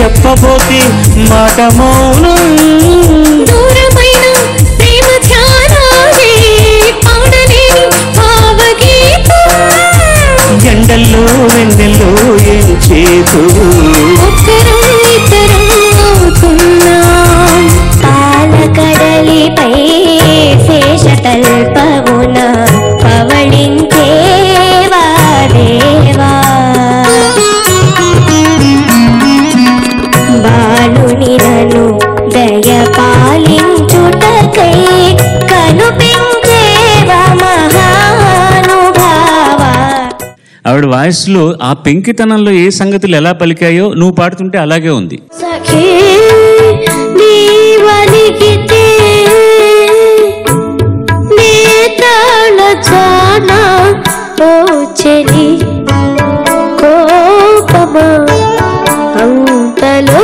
చెప్పబోతే మాట మౌనం దూరమైన ప్రేమ ధ్యానాలే పాడలేని భావగీతం ఎండల్లో వెన్నెల్లో ఏం చేతు ఒక్కరం ఇద్దరం అవుతున్నాం పాలకడలిపై శేషతల్పమున పవళించేవా దేవా బాలుని నన్ను దయ పాలించుటకై కనుపించేవా మహానుభావా. ఆవిడ వాయిస్లో ఆ పెంకితనంలో ఏ సంగతులు ఎలా పలికాయో నువ్వు పాడుతుంటే అలాగే ఉంది. సఖీ నీవలిగితే నీ తాళజానా ఓ చెలి కోపమా అంతలో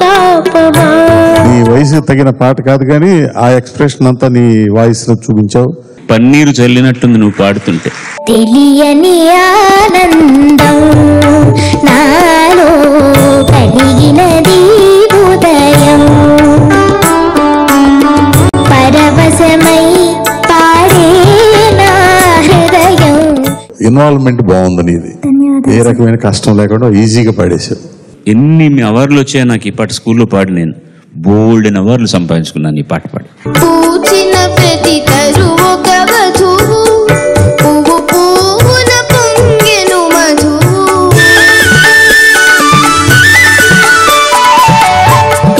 తాపమా. నీ వయసు తగిన పాట కాదు కానీ ఆ ఎక్స్ప్రెషన్ అంతా నీ వాయిస్ లో చూపించావు. పన్నీరు చల్లినట్టుంది నువ్వు పాడుతుంటే. తెలియని ఆనందం నాలో కలిగినది ఉదయం పరవశమై పాడే నా హృదయం. ఇన్వాల్వ్మెంట్ బాగుంది నీది. ఏ రకమైన కష్టం లేకుండా ఈజీగా పాడేశావు. ఎన్ని అవర్లు వచ్చాయో నాకు ఈ పాట స్కూల్లో పాడి నేను బోల్డెన్ అవర్లు సంపాదించుకున్నాను ఈ పాట పాడి. పూచిన ప్రతి తరువు కవచు పువ్వు పువ్వున పొంగెను మధు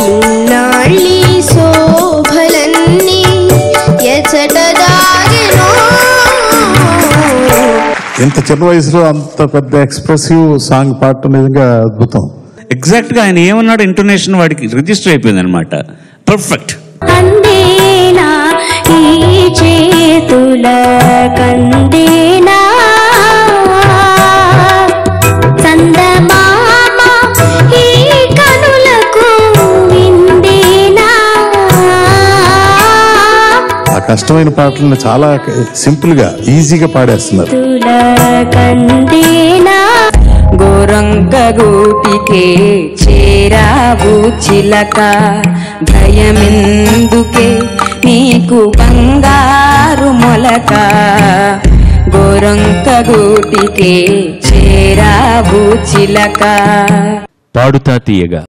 ఇన్నాళ్ళి శోభలన్నీ ఎచట దాగెను. ఇంత చిన్న వయసులో అంత పెద్ద ఎక్స్ప్రెసివ్ సాంగ్ పాడటం నిజంగా అద్భుతం. ఎగ్జాక్ట్ గా ఆయన ఏమన్నాడు ఇంటోనేషన్ వాడికి రిజిస్టర్ అయిపోయింది అనమాట. పర్ఫెక్ట్. అందేనా ఈ చేతుల కందేనా చందమామ ఈ కనులకు విందేనా. ఆ కష్టమైన పాటలను చాలా సింపుల్ గా ఈజీగా పాడేస్తున్నారు. కందేనా గోరంక గూటికే చేరావు చిలక భయమెందుకే నీకు బంగారు మొలక. గోరంక గూటికే చేరావు చిలక. పాడుతా తీయగా